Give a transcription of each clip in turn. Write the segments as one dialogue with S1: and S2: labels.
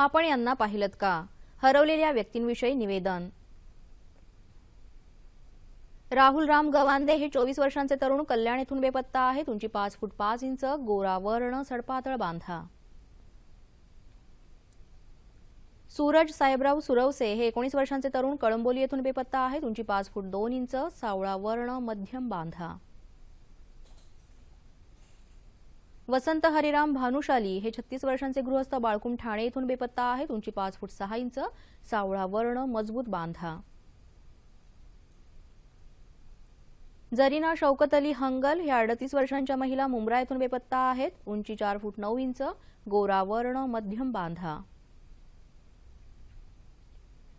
S1: आपण यांना पाहिलत का? हरवलेल्या व्यक्तींविषयी निवेदन। राहुल राम गवांदे हे 24 वर्षांचे तरुण कल्याण येथून बेपत्ता आहेत। उंची 5 फूट 5 इंच, गोरा वर्ण, सडपातळ बांधा। सूरज साहेबराव सुरवसे हे 19 वर्षांचे तरुण कळंबोली येथून बेपत्ता आहेत। उंची 5 फूट 2 इंच, सावळा वर्ण, मध्यम बांधा। वसंत हरिराम भानुशाली हे 36 वर्षांचे गृहस्थ बाळकुम ठाणे येथून बेपत्ता आहेत। उंची 5 फूट 6 इंच, सावळा वर्ण, मजबूत बांधा। जरीना शौकत अली हंगल हे 38 वर्षांच्या महिला मुंब्रा येथून बेपत्ता आहेत। उंची 4 फूट 9 इंच, गोरा वर्ण, मध्यम बांधा।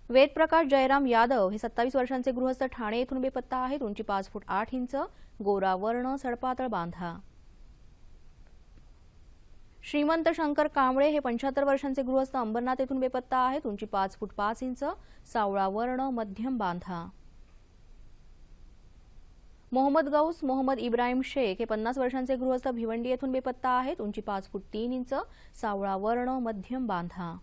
S1: वेद प्रकाश जयराम यादव हे 27 वर्षांचे गृहस्थ ठाणे येथून बेपत्ता आहेत। उंची 5 फूट 8 इंच, गोरा वर्ण, सडपातळ बांधा। श्रीमंत शंकर कांबळे हे 75 वर्षांचे गृहस्थ अंबरनाथ येथून बेपत्ता आहेत। उंची 5 फूट 5 इंच, सावळा वर्ण, मध्यम बांधा। मोहम्मद गौस मोहम्मद इब्राहिम शेख हे 50 वर्षांचे गृहस्थ भिवंडी येथून बेपत्ता आहेत। उंची 5 फूट 3 इंच, सावळा वर्ण, मध्यम बांधा।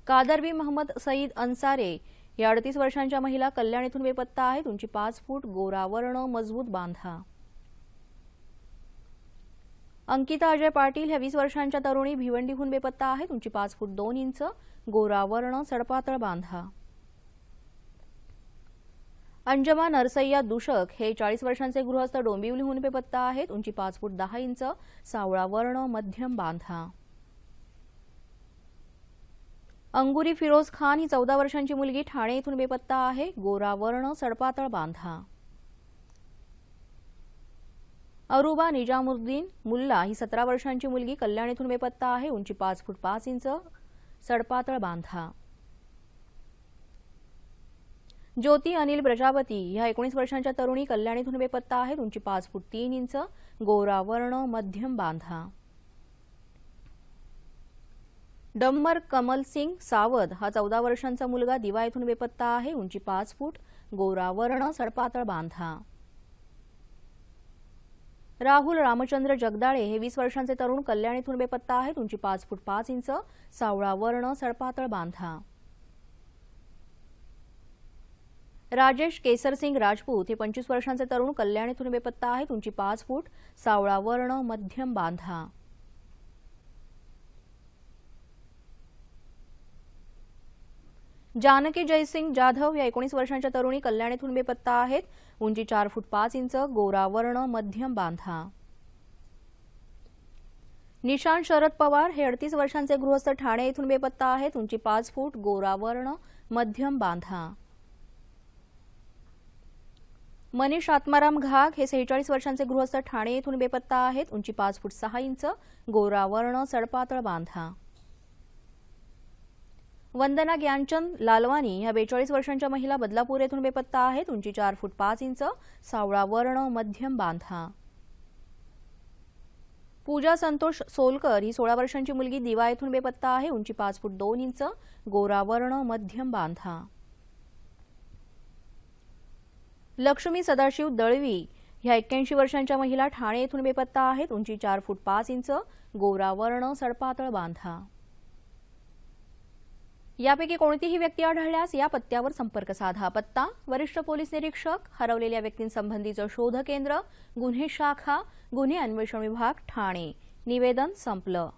S1: कादरबी मोहम्मद सईद अन्सारे या 38 वर्षांच्या महिला कल्याण येथून बेपत्ता आहेत। उंची 5 फूट, गोरा वर्ण, मजबूत बांधा। अंकिता अजय पाटील ह्या 20 वर्षांच्या तरुणी भिवंडीहून बेपत्ता आहेत। उंची 5 फूट 2 इंच, गोरा वर्ण, सडपातळ बांधा। अंजमा नरसय्या दुशक हे 40 वर्षांचे गृहस्थ डोंबिवलीहून बेपत्ता आहेत। उंची 5 फूट 10 इंच, सावळा वर्ण, मध्यम बांधा। अंगुरी फिरोज खान ही 14 वर्षांची मुलगी ठाणे येथून बेपत्ता आहे। गोरा वर्ण, सडपातळ बांधा। अरुबा निजामुद्दीन मुल्ला ही 17 वर्षांची मुलगी कल्याण येथून बेपत्ता आहे। उंची 5 फूट 5 इंच, सडपातळ बांधा। ज्योती अनिल प्रजापती ह्या 19 वर्षांच्या तरुणी कल्याण येथून बेपत्ता आहेत। उंची 5 फूट 3 इंच, गोरा वर्ण, मध्यम बांधा। डम्मर कमल सिंग सावद हा 14 वर्षांचा मुलगा दिवा येथून बेपत्ता आहे। उंची 5 फूट, गोरा वर्ण, सडपातळ बांधा। राहुल रामचंद्र जगदाळे हे 20 वर्षांचे तरुण कल्याण येथून बेपत्ता आहेत। उंची 5 फूट 5 इंच, सावळा वर्ण, सडपातळ बांधा। राजेश केसरसिंग राजपूत हे 25 वर्षांचे तरुण कल्याण येथून बेपत्ता आहेत। उंची 5 फूट, सावळा वर्ण, मध्यम बांधा। जानकी जयसिंग जाधव या 19 वर्षांच्या तरुणी कल्याण येथून बेपत्ता आहेत। उंची 4 फूट 5 इंच, गोरा वर्ण, मध्यम बांधा। निशांत शरद पवार हे 38 वर्षांचे गृहस्थ ठाणे येथून बेपत्ता आहेत। उंची 5 फूट, गोरा वर्ण, मध्यम बांधा। मनीष आत्माराम घाग हे 46 वर्षांचे गृहस्थ ठाणे येथून बेपत्ता आहेत। उंची 5 फूट 6 इंच, गोरा वर्ण, सडपातळ बांधा। वंदना ज्ञानचंद लालवानी ह्या 42 वर्षांच्या महिला बदलापूर येथून बेपत्ता आहेत। उंची 4 फूट 5 इंच, सावळा वर्ण, मध्यम बांधा। पूजा संतोष सोलकर ही 16 वर्षांची मुलगी दिवा येथून बेपत्ता आहे। उंची 5 फूट 2 इंच, गोरा वर्ण, मध्यम बांधा। लक्ष्मी सदाशिव दळवी ह्या 81 वर्षांच्या महिला ठाणे येथून बेपत्ता आहेत। उंची 4 फूट 5 इंच, गोरा वर्ण, सडपातळ बांधा। यापैकी कोणतीही व्यक्ती आढळल्यास या पत्त्यावर संपर्क साधा। पत्ता: वरिष्ठ पोलीस निरीक्षक, हरवलेल्या व्यक्तींसंबंधीचं शोध केंद्र, गुन्हे शाखा, गुन्हे अन्वेषण विभाग, ठाणे। निवेदन संपलं।